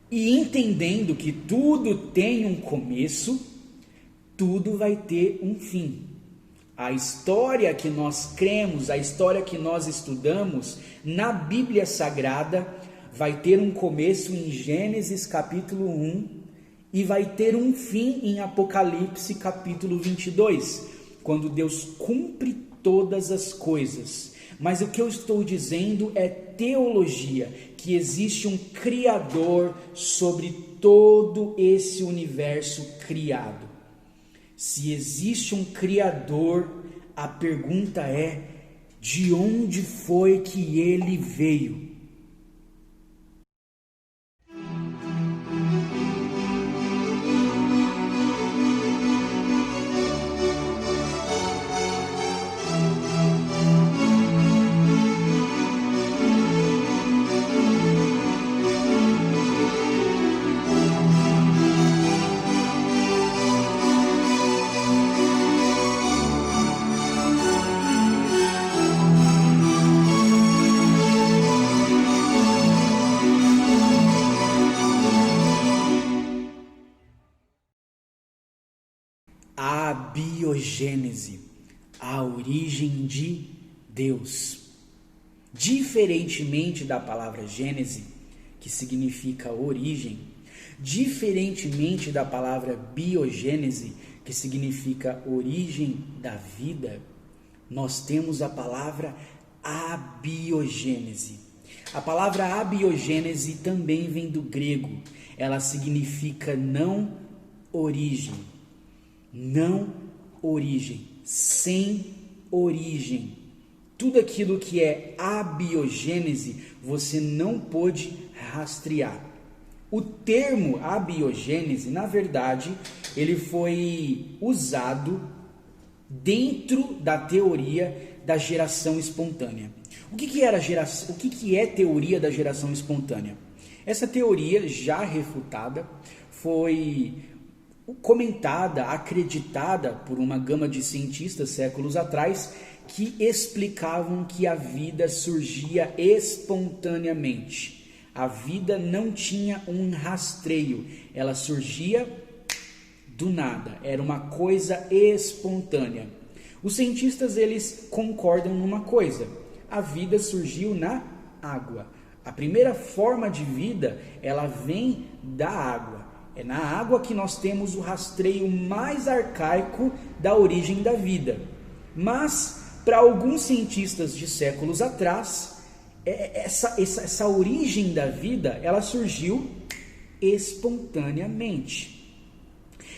E entendendo que tudo tem um começo, tudo vai ter um fim. A história que nós cremos, a história que nós estudamos na Bíblia Sagrada vai ter um começo em Gênesis capítulo 1 e vai ter um fim em Apocalipse capítulo 22, quando Deus cumpre todas as coisas. Mas o que eu estou dizendo é teologia, que existe um Criador sobre todo esse universo criado. Se existe um Criador, a pergunta é: de onde foi que ele veio? A biogênese, a origem de Deus. Diferentemente da palavra gênese, que significa origem, diferentemente da palavra biogênese, que significa origem da vida, nós temos a palavra abiogênese. A palavra abiogênese também vem do grego. Ela significa não origem. Não origem, sem origem. Tudo aquilo que é abiogênese, você não pôde rastrear. O termo abiogênese, na verdade, ele foi usado dentro da teoria da geração espontânea. O que é teoria da geração espontânea? Essa teoria, já refutada, foi comentada, acreditada por uma gama de cientistas séculos atrás, que explicavam que a vida surgia espontaneamente. A vida não tinha um rastreio, ela surgia do nada, era uma coisa espontânea. Os cientistas, eles concordam numa coisa: a vida surgiu na água. A primeira forma de vida, ela vem da água. É na água que nós temos o rastreio mais arcaico da origem da vida. Mas, para alguns cientistas de séculos atrás, essa origem da vida, ela surgiu espontaneamente.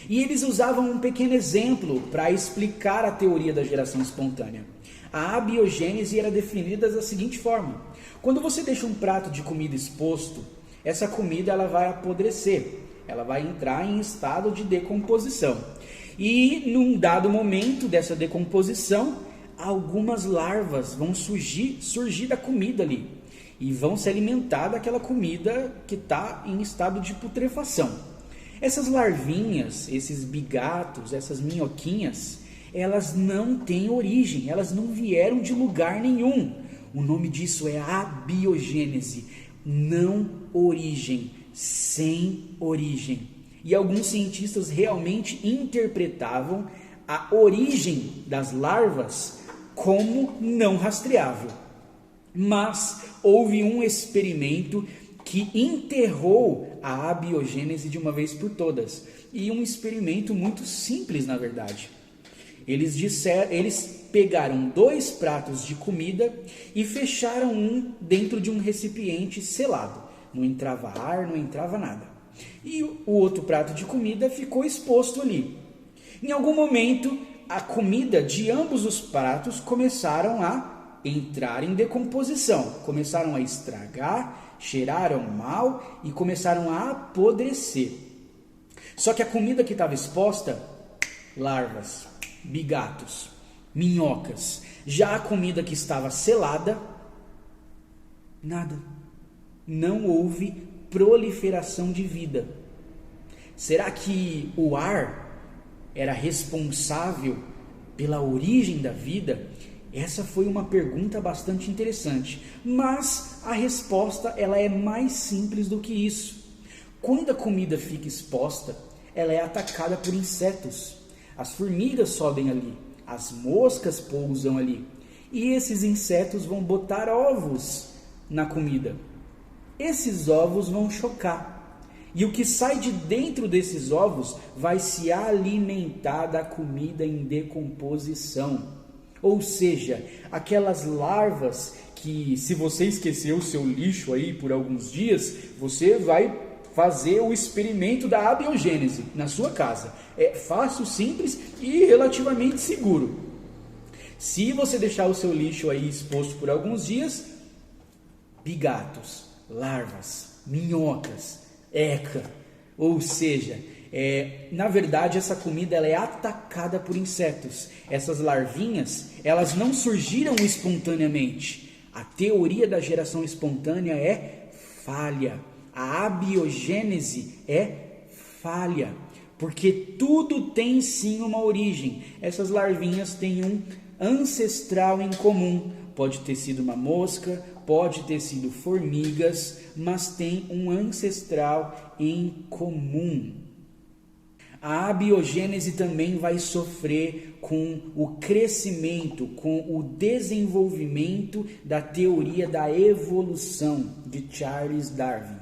E eles usavam um pequeno exemplo para explicar a teoria da geração espontânea. A abiogênese era definida da seguinte forma: quando você deixa um prato de comida exposto, essa comida ela vai apodrecer. Ela vai entrar em estado de decomposição. E num dado momento dessa decomposição, algumas larvas vão surgir da comida ali. E vão se alimentar daquela comida que está em estado de putrefação. Essas larvinhas, esses bigatos, essas minhoquinhas, elas não têm origem, elas não vieram de lugar nenhum. O nome disso é abiogênese, não origem. Sem origem. E alguns cientistas realmente interpretavam a origem das larvas como não rastreável. Mas houve um experimento que enterrou a abiogênese de uma vez por todas. E um experimento muito simples, na verdade. Eles pegaram 2 pratos de comida e fecharam um dentro de um recipiente selado. Não entrava ar, não entrava nada. E o outro prato de comida ficou exposto ali. Em algum momento, a comida de ambos os pratos começaram a entrar em decomposição. Começaram a estragar, cheiraram mal e começaram a apodrecer. Só que a comida que estava exposta, larvas, bigatos, minhocas. Já a comida que estava selada, nada. Não houve proliferação de vida. Será que o ar era responsável pela origem da vida? Essa foi uma pergunta bastante interessante, mas a resposta ela é mais simples do que isso. Quando a comida fica exposta, ela é atacada por insetos. As formigas sobem ali, as moscas pousam ali, e esses insetos vão botar ovos na comida. Esses ovos vão chocar. E o que sai de dentro desses ovos vai se alimentar da comida em decomposição. Ou seja, aquelas larvas que, se você esquecer o seu lixo aí por alguns dias, você vai fazer o experimento da abiogênese na sua casa. É fácil, simples e relativamente seguro. Se você deixar o seu lixo aí exposto por alguns dias, bigatos, larvas, minhocas, ou seja, na verdade essa comida ela é atacada por insetos. Essas larvinhas, elas não surgiram espontaneamente. A teoria da geração espontânea é falha. A abiogênese é falha, porque tudo tem sim uma origem. Essas larvinhas têm um ancestral em comum. Pode ter sido uma mosca, pode ter sido formigas, mas tem um ancestral em comum. A abiogênese também vai sofrer com o crescimento, com o desenvolvimento da teoria da evolução de Charles Darwin.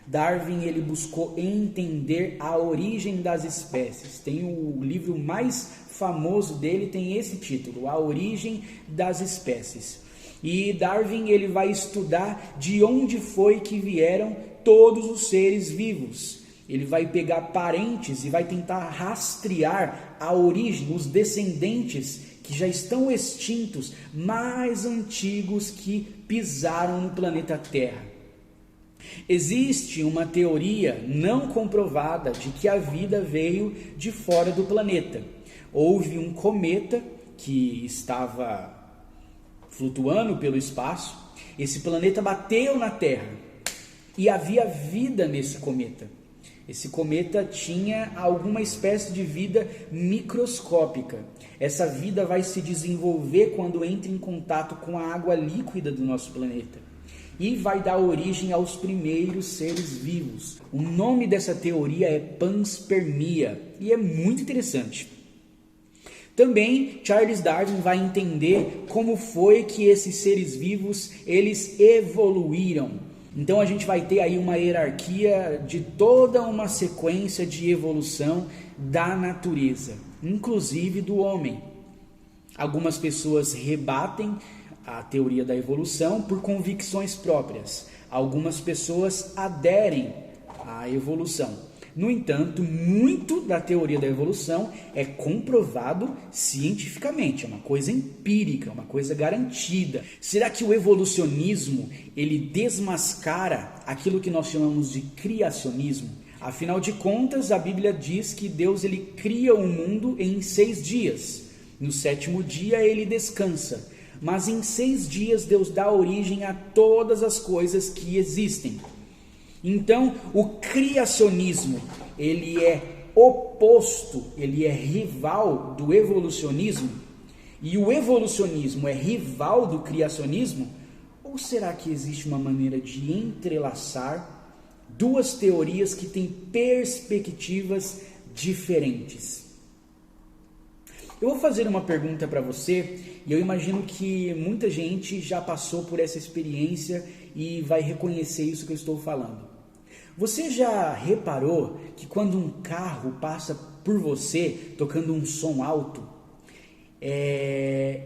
Darwin ele buscou entender a origem das espécies. Tem o livro mais famoso dele, tem esse título, A Origem das Espécies. E Darwin ele vai estudar de onde foi que vieram todos os seres vivos. Ele vai pegar parentes e vai tentar rastrear a origem, os descendentes que já estão extintos, mais antigos que pisaram no planeta Terra. Existe uma teoria não comprovada de que a vida veio de fora do planeta. Houve um cometa que estava flutuando pelo espaço, esse planeta bateu na Terra e havia vida nesse cometa. Esse cometa tinha alguma espécie de vida microscópica. Essa vida vai se desenvolver quando entra em contato com a água líquida do nosso planeta e vai dar origem aos primeiros seres vivos. O nome dessa teoria é panspermia e é muito interessante. Também Charles Darwin vai entender como foi que esses seres vivos eles evoluíram. Então a gente vai ter aí uma hierarquia de toda uma sequência de evolução da natureza, inclusive do homem. Algumas pessoas rebatem a teoria da evolução por convicções próprias. Algumas pessoas aderem à evolução. No entanto, muito da teoria da evolução é comprovado cientificamente, é uma coisa empírica, uma coisa garantida. Será que o evolucionismo, ele desmascara aquilo que nós chamamos de criacionismo? Afinal de contas, a Bíblia diz que Deus ele cria o mundo em 6 dias. No 7º dia ele descansa. Mas em 6 dias Deus dá origem a todas as coisas que existem. Então, o criacionismo, ele é oposto, ele é rival do evolucionismo? E o evolucionismo é rival do criacionismo? Ou será que existe uma maneira de entrelaçar duas teorias que têm perspectivas diferentes? Eu vou fazer uma pergunta para você e eu imagino que muita gente já passou por essa experiência e vai reconhecer isso que eu estou falando. Você já reparou que quando um carro passa por você tocando um som alto,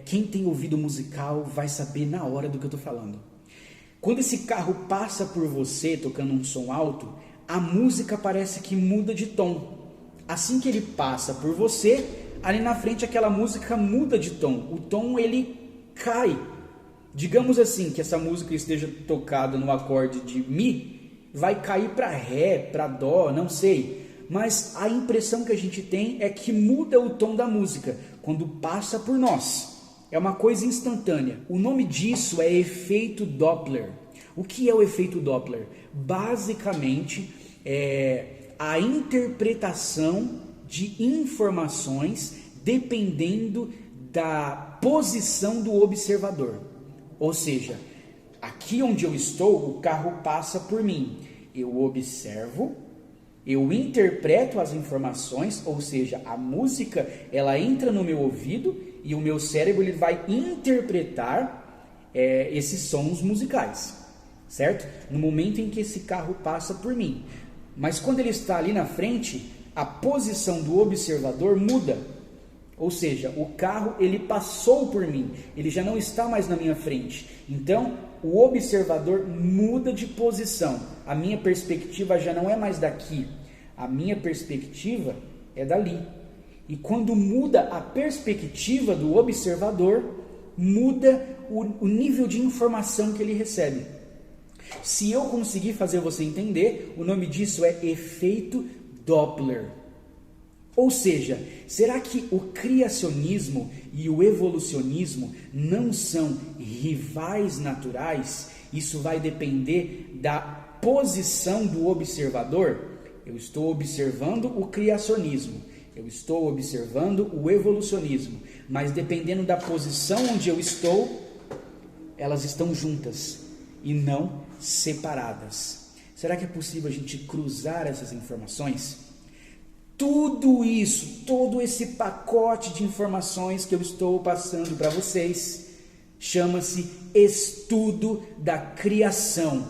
quem tem ouvido musical vai saber na hora do que eu estou falando. Quando esse carro passa por você tocando um som alto, a música parece que muda de tom. Assim que ele passa por você, ali na frente aquela música muda de tom. O tom ele cai. Digamos assim que essa música esteja tocada no acorde de Mi, vai cair para Ré, para Dó, não sei. Mas a impressão que a gente tem é que muda o tom da música quando passa por nós. É uma coisa instantânea. O nome disso é efeito Doppler. O que é o efeito Doppler? Basicamente, é a interpretação de informações dependendo da posição do observador. Ou seja, aqui onde eu estou, o carro passa por mim. Eu observo Eu interpreto as informações, ou seja, a música, ela entra no meu ouvido e o meu cérebro ele vai interpretar esses sons musicais, certo? No momento em que esse carro passa por mim. Mas quando ele está ali na frente, a posição do observador muda. Ou seja, o carro ele passou por mim, ele já não está mais na minha frente. Então, o observador muda de posição. A minha perspectiva já não é mais daqui, a minha perspectiva é dali. E quando muda a perspectiva do observador, muda o nível de informação que ele recebe. Se eu conseguir fazer você entender, o nome disso é efeito Doppler. Ou seja, será que o criacionismo e o evolucionismo não são rivais naturais? Isso vai depender da posição do observador? Eu estou observando o criacionismo, eu estou observando o evolucionismo, mas dependendo da posição onde eu estou, elas estão juntas e não separadas. Será que é possível a gente cruzar essas informações? Tudo isso, todo esse pacote de informações que eu estou passando para vocês, chama-se estudo da criação.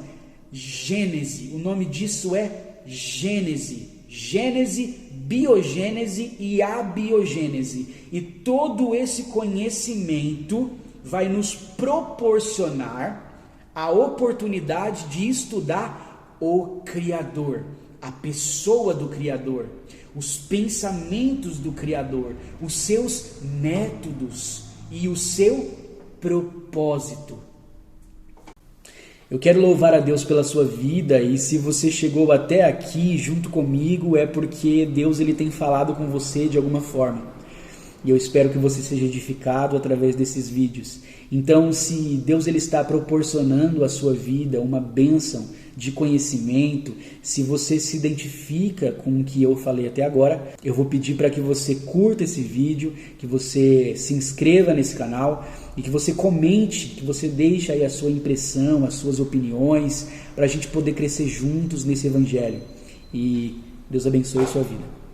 Gênese, o nome disso é Gênese. Gênese, biogênese e abiogênese. E todo esse conhecimento vai nos proporcionar a oportunidade de estudar o Criador, a pessoa do Criador, os pensamentos do Criador, os seus métodos e o seu propósito. Eu quero louvar a Deus pela sua vida, e se você chegou até aqui junto comigo é porque Deus ele tem falado com você de alguma forma. E eu espero que você seja edificado através desses vídeos. Então, se Deus ele está proporcionando à sua vida uma bênção de conhecimento, se você se identifica com o que eu falei até agora, eu vou pedir para que você curta esse vídeo, que você se inscreva nesse canal e que você comente, que você deixe aí a sua impressão, as suas opiniões, para a gente poder crescer juntos nesse evangelho. E Deus abençoe a sua vida.